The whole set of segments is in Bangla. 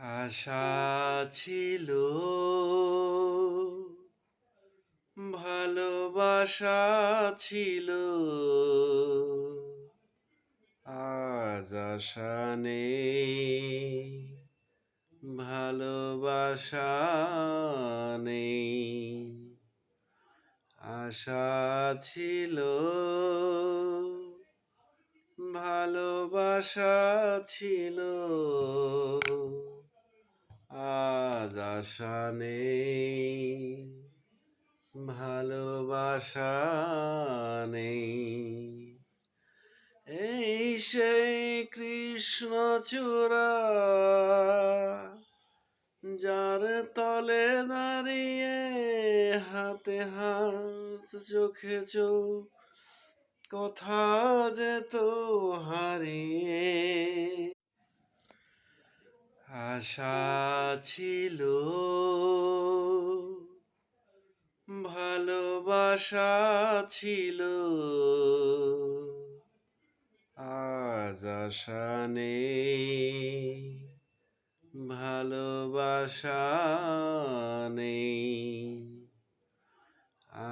আশা ছিল, ভালোবাসা ছিল, আজ আশা নেই, ভালোবাসা নেই। আশা ছিল, ভালোবাসা ছিল, আজ আশা নেই, ভালোবাসা নেই। এই সেই কৃষ্ণচূড়া, যার তলে দাঁড়িয়ে হাতে হাত চোখে চোখ কথা যেত হারিয়ে। আশা ছিল, ভালোবাসা ছিল, আজ আশা নেই, ভালোবাসা নেই।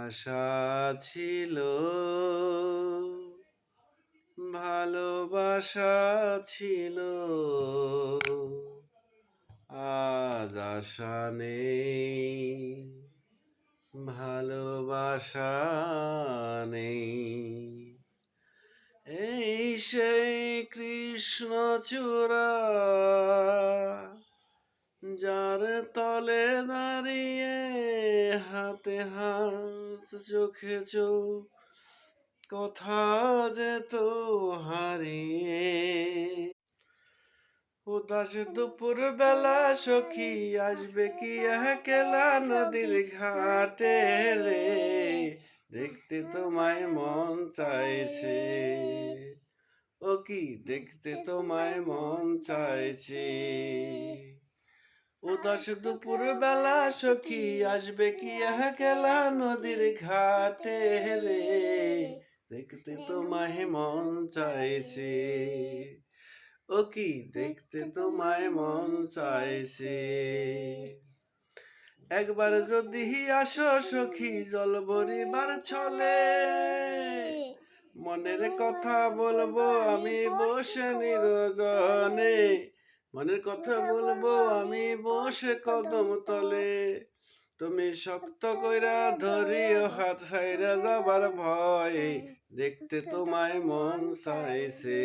আশা ছিল, ভালোবাসা ছিল, আজ আশা নেই, ভালোবাসা নেই। এই সেই কৃষ্ণচূড়া, যার তলে দাঁড়িয়ে হাতে হাত চোখে চোখ কথা যেত হারিয়ে। উদাস দুপুর বেলা সখী আসবে কি একলা নদীর ঘাটে রে, দেখতে তোমায় মন চাইছে, ও কি দেখতে তোমায় মন চাইছে। উদাস দুপুর বেলা সখী আসবে কি একলা নদীর ঘাটে রে, দেখতে তোমায় মন চাইছে, ও কি দেখতে তোমায় মন চাইছে। একবার যদি আসো সখী জল ভরিবার ছলে, মনের কথা বলবো আমি বসে নিরজনে, মনের কথা বলবো আমি বসে কদম তলে। তুমি শক্ত কইরা ধরিও হাত ছাইরা যাবার ভয়, দেখতে তোমায় মন চাইছে।